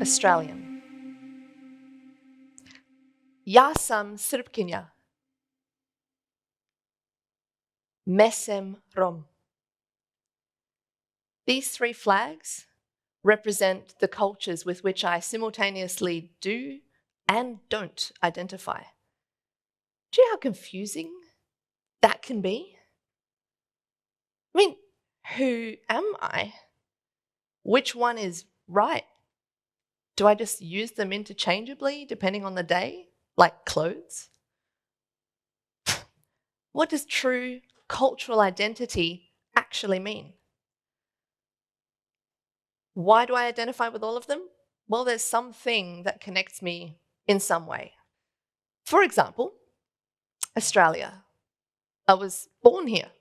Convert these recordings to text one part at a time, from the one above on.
Australian. Ja sam Srpkinja. Mesem Rom. These three flags represent the cultures with which I simultaneously do and don't identify. Do you know how confusing that can be? I mean, who am I? Which one is right? Do I just use them interchangeably depending on the day, like clothes? What does true cultural identity actually mean? Why do I identify with all of them? Well, there's something that connects me in some way. For example, Australia. I was born here,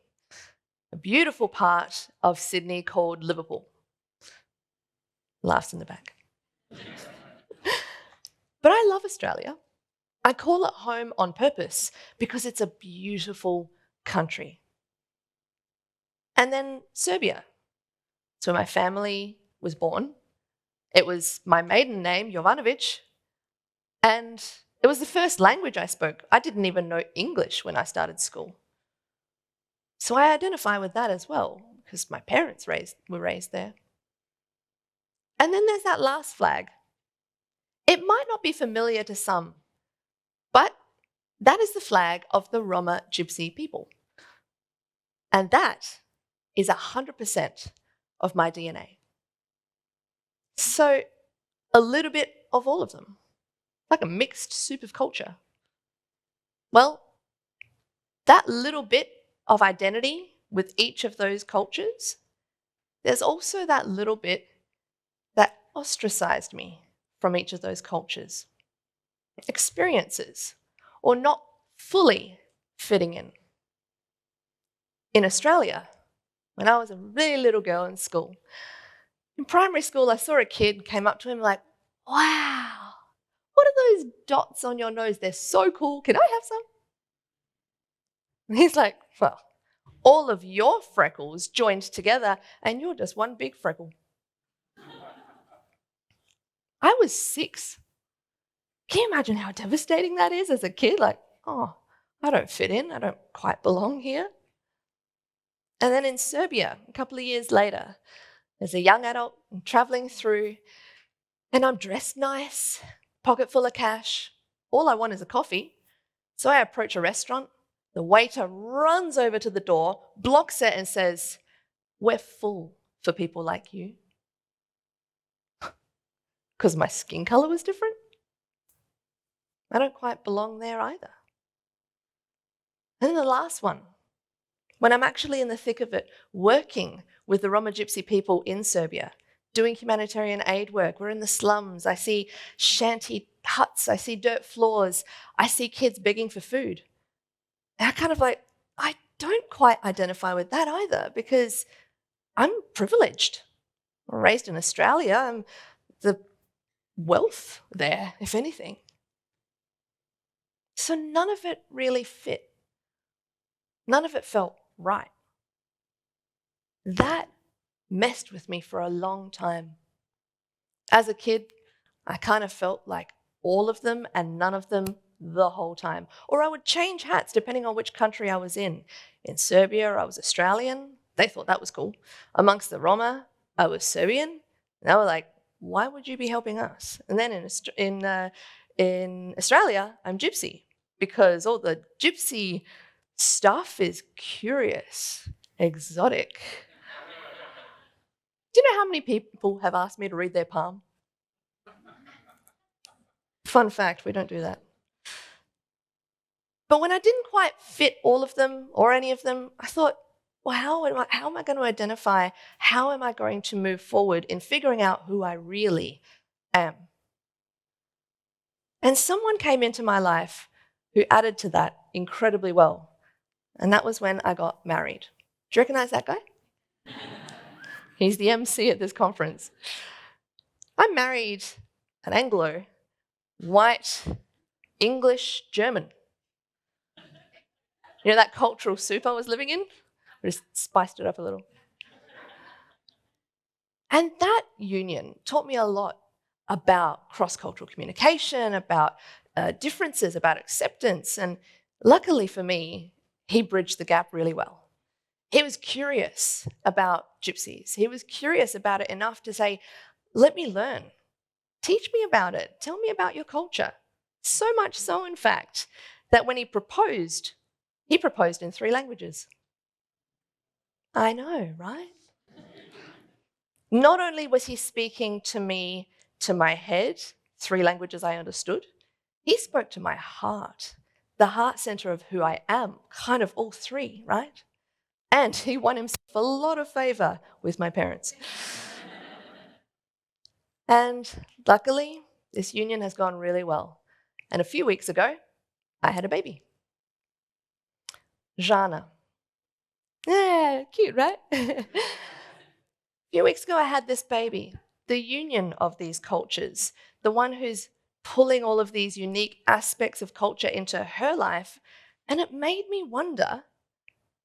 a beautiful part of Sydney called Liverpool. Laughs in the back. But I love Australia. I call it home on purpose because it's a beautiful country. And then Serbia. It's where my family was born. It was my maiden name, Jovanovic, and it was the first language I spoke. I didn't even know English when I started school. So I identify with that as well because my parents were raised there. And then there's that last flag. It might not be familiar to some, but that is the flag of the Roma Gypsy people. And that is 100% of my DNA. So a little bit of all of them, like a mixed soup of culture. Well, that little bit of identity with each of those cultures, there's also that little bit that ostracized me from each of those cultures. Experiences, or not fully fitting in. In Australia, when I was a really little girl in school, in primary school, I saw a kid came up to him like, "Wow, what are those dots on your nose? They're so cool. Can I have some?" And he's like, "Well, all of your freckles joined together and you're just one big freckle." I was 6. Can you imagine how devastating that is as a kid? Like, oh, I don't fit in. I don't quite belong here. And then in Serbia, a couple of years later, as a young adult, I'm traveling through and I'm dressed nice, pocket full of cash. All I want is a coffee. So I approach a restaurant. The waiter runs over to the door, blocks it and says, "We're full for people like you." Because my skin color was different? I don't quite belong there either. And then the last one, when I'm actually in the thick of it, working with the Roma Gypsy people in Serbia, doing humanitarian aid work. We're in the slums. I see shanty huts. I see dirt floors. I see kids begging for food. And I kind of like, I don't quite identify with that either because I'm privileged. I'm raised in Australia. I'm the wealth there, if anything. So none of it really fit. None of it felt right. That messed with me for a long time. As a kid, I kind of felt like all of them and none of them the whole time. Or I would change hats depending on which country I was in. In Serbia, I was Australian. They thought that was cool. Amongst the Roma, I was Serbian. And they were like, "Why would you be helping us?" And then in Australia, I'm Gypsy because all the Gypsy stuff is curious, exotic. Do you know how many people have asked me to read their palm? Fun fact, we don't do that. But when I didn't quite fit all of them or any of them, I thought, well, how am I going to identify? How am I going to move forward in figuring out who I really am? And someone came into my life who added to that incredibly well. And that was when I got married. Do you recognize that guy? He's the MC at this conference. I married an Anglo, white, English, German. You know that cultural soup I was living in? I just spiced it up a little. And that union taught me a lot about cross-cultural communication, about differences, about acceptance. And luckily for me, he bridged the gap really well. He was curious about gypsies. He was curious about it enough to say, let me learn. Teach me about it. Tell me about your culture. So much so, in fact, that when he proposed in 3 languages. I know, right? Not only was he speaking to me, to my head, 3 languages I understood, he spoke to my heart, the heart center of who I am, kind of all 3, right? And he won himself a lot of favor with my parents. And luckily, this union has gone really well. And a few weeks ago, I had a baby. Jana. Yeah, cute, right? A few weeks ago, I had this baby. The union of these cultures, the one who's pulling all of these unique aspects of culture into her life. And it made me wonder,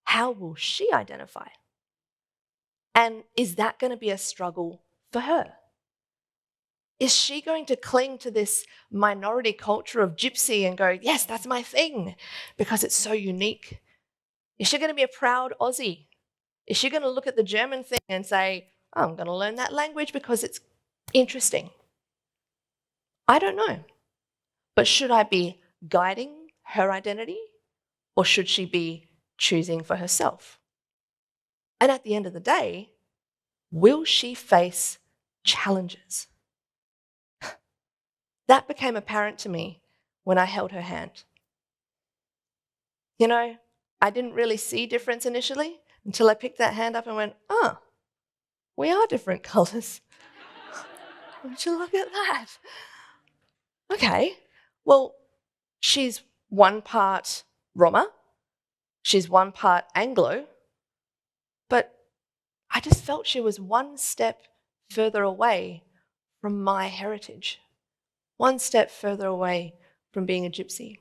how will she identify? And is that going to be a struggle for her? Is she going to cling to this minority culture of gypsy and go, yes, that's my thing, because it's so unique? Is she going to be a proud Aussie? Is she going to look at the German thing and say, oh, I'm going to learn that language because it's interesting? I don't know. But should I be guiding her identity, or should she be choosing for herself? And at the end of the day, will she face challenges? That became apparent to me when I held her hand. You know, I didn't really see difference initially until I picked that hand up and went, oh, we are different colours. Would you look at that? Okay, well, she's one part Roma, she's one part Anglo, but I just felt she was one step further away from my heritage, one step further away from being a gypsy.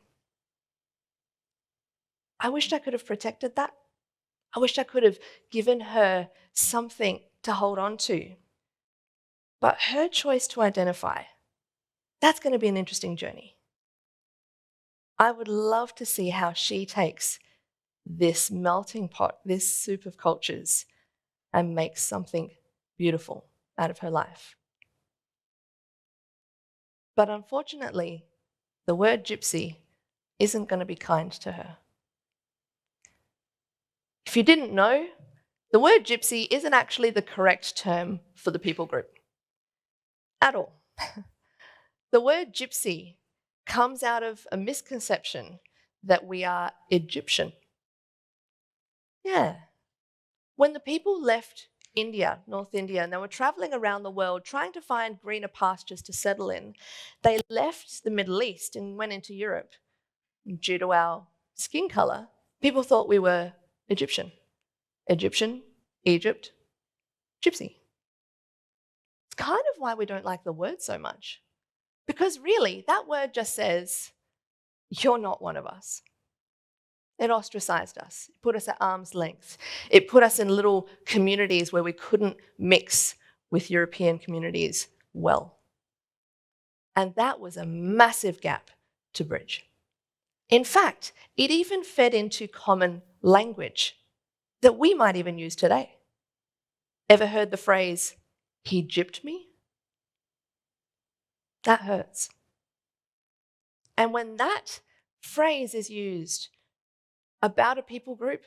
I wished I could have protected that. I wished I could have given her something to hold on to. But her choice to identify, that's going to be an interesting journey. I would love to see how she takes this melting pot, this soup of cultures, and makes something beautiful out of her life. But unfortunately, the word gypsy isn't going to be kind to her. If you didn't know, the word gypsy isn't actually the correct term for the people group at all. The word gypsy comes out of a misconception that we are Egyptian. Yeah. When the people left India, North India, and they were traveling around the world trying to find greener pastures to settle in, they left the Middle East and went into Europe. Due to our skin color, people thought we were Egyptian. Egyptian, Egypt, gypsy. It's kind of why we don't like the word so much. Because really, that word just says, you're not one of us. It ostracized us. It put us at arm's length. It put us in little communities where we couldn't mix with European communities well. And that was a massive gap to bridge. In fact, it even fed into common language that we might even use today. Ever heard the phrase, he gypped me? That hurts. And when that phrase is used about a people group,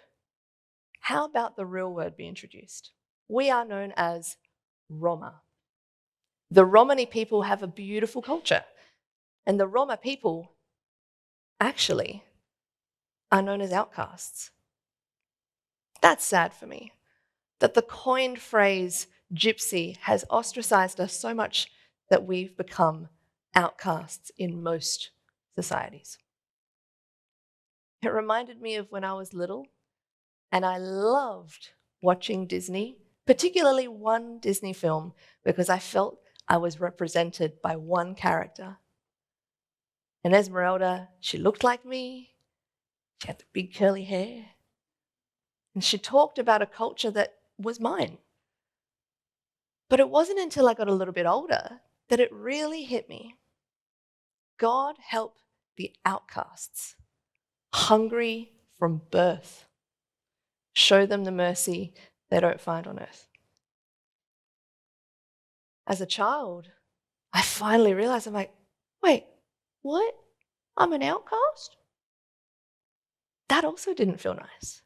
how about the real word be introduced? We are known as Roma. The Romani people have a beautiful culture, and the Roma people actually are known as outcasts. That's sad for me, that the coined phrase gypsy has ostracized us so much that we've become outcasts in most societies. It reminded me of when I was little, and I loved watching Disney, particularly one Disney film, because I felt I was represented by one character. And Esmeralda, she looked like me, she had the big curly hair, and she talked about a culture that was mine. But it wasn't until I got a little bit older that it really hit me. God help the outcasts, hungry from birth. Show them the mercy they don't find on earth. As a child, I finally realized, I'm like, wait, what? I'm an outcast? That also didn't feel nice.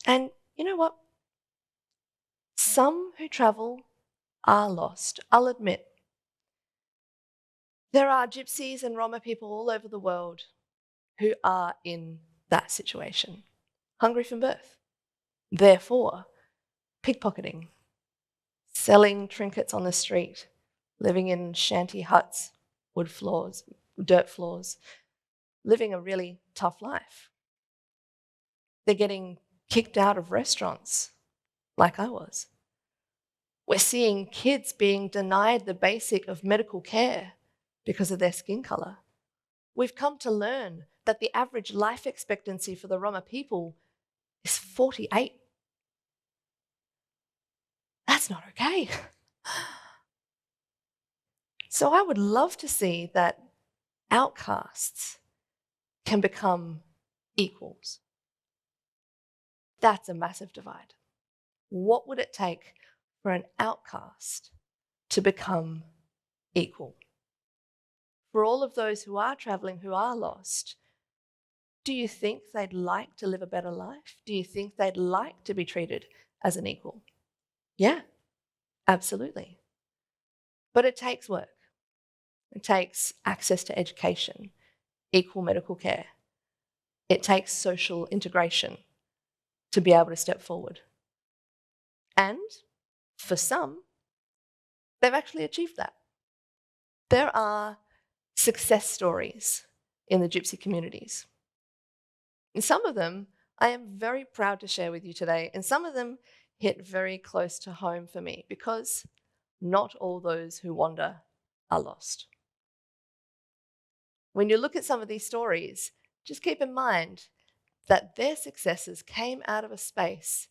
And you know what? Some who travel are lost. I'll admit. There are gypsies and Roma people all over the world who are in that situation, hungry from birth. Therefore, pickpocketing, selling trinkets on the street, living in shanty huts, wood floors, dirt floors, living a really tough life. They're getting kicked out of restaurants like I was. We're seeing kids being denied the basic of medical care because of their skin color. We've come to learn that the average life expectancy for the Roma people is 48. That's not okay. So I would love to see that outcasts can become equals. That's a massive divide. What would it take for an outcast to become equal? For all of those who are traveling, who are lost, do you think they'd like to live a better life? Do you think they'd like to be treated as an equal? Yeah, absolutely. But it takes work. It takes access to education, equal medical care. It takes social integration to be able to step forward. And for some, they've actually achieved that. There are success stories in the Gypsy communities. And some of them I am very proud to share with you today, and some of them hit very close to home for me because not all those who wander are lost. When you look at some of these stories, just keep in mind that their successes came out of a space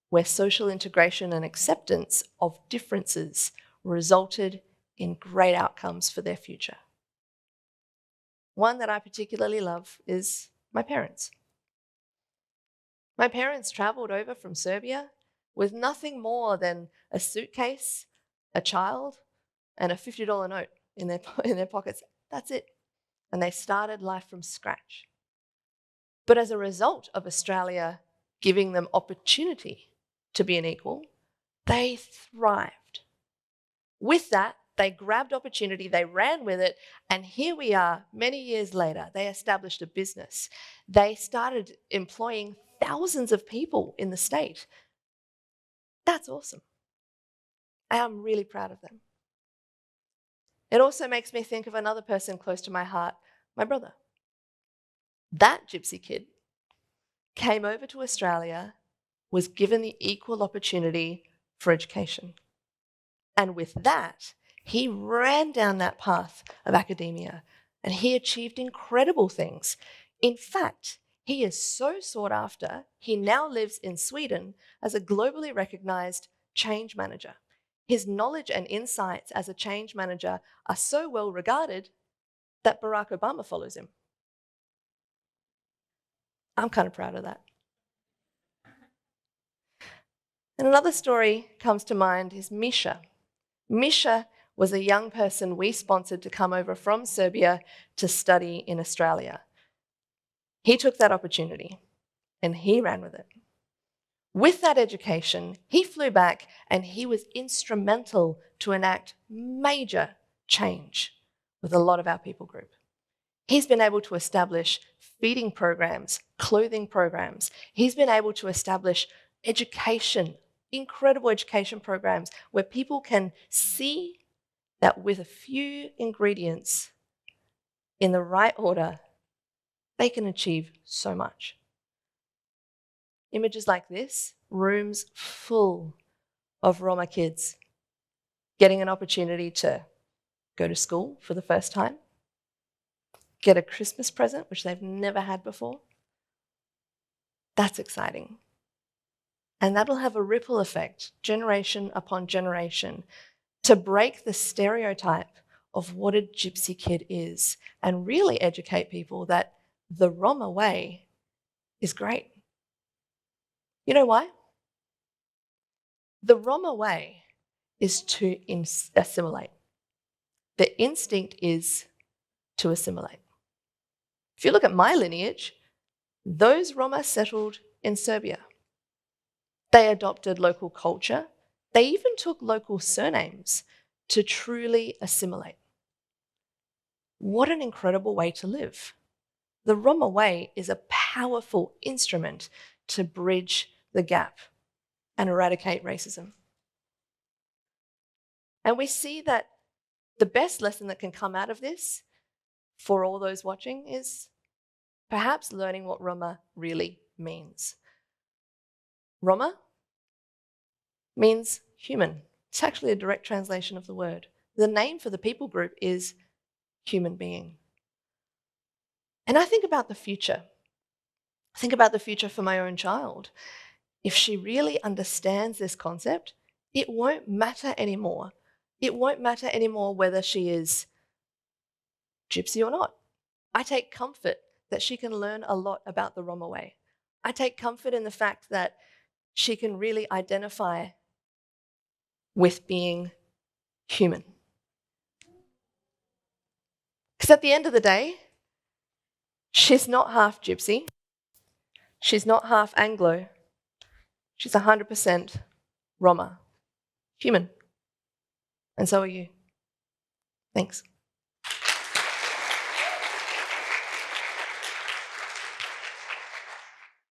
where social integration and acceptance of differences resulted in great outcomes for their future. One that I particularly love is my parents. My parents traveled over from Serbia with nothing more than a suitcase, a child, and a $50 note in their pockets. That's it. And they started life from scratch. But as a result of Australia giving them opportunity to be an equal, they thrived. With that, they grabbed opportunity, they ran with it, and here we are many years later. They established a business. They started employing thousands of people in the state. That's awesome. I am really proud of them. It also makes me think of another person close to my heart, my brother. That gypsy kid came over to Australia, was given the equal opportunity for education. And with that, he ran down that path of academia and he achieved incredible things. In fact, he is so sought after, he now lives in Sweden as a globally recognized change manager. His knowledge and insights as a change manager are so well regarded that Barack Obama follows him. I'm kind of proud of that. And another story comes to mind is Misha. Misha was a young person we sponsored to come over from Serbia to study in Australia. He took that opportunity and he ran with it. With that education, he flew back and he was instrumental to enact major change with a lot of our people group. He's been able to establish feeding programs, clothing programs. He's been able to establish education, incredible education programs where people can see that with a few ingredients in the right order, they can achieve so much. Images like this, rooms full of Roma kids getting an opportunity to go to school for the first time, get a Christmas present, which they've never had before. That's exciting. And that'll have a ripple effect, generation upon generation, to break the stereotype of what a gypsy kid is and really educate people that the Roma way is great. You know why? The Roma way is to assimilate. The instinct is to assimilate. If you look at my lineage, those Roma settled in Serbia. They adopted local culture. They even took local surnames to truly assimilate. What an incredible way to live. The Roma way is a powerful instrument to bridge the gap and eradicate racism. And we see that the best lesson that can come out of this for all those watching is perhaps learning what Roma really means. Roma means human. It's actually a direct translation of the word. The name for the people group is human being. And I think about the future. I think about the future for my own child. If she really understands this concept, it won't matter anymore. It won't matter anymore whether she is gypsy or not. I take comfort that she can learn a lot about the Roma way. I take comfort in the fact that she can really identify with being human. Because at the end of the day, she's not half gypsy. She's not half Anglo. She's 100% Roma, human. And so are you. Thanks.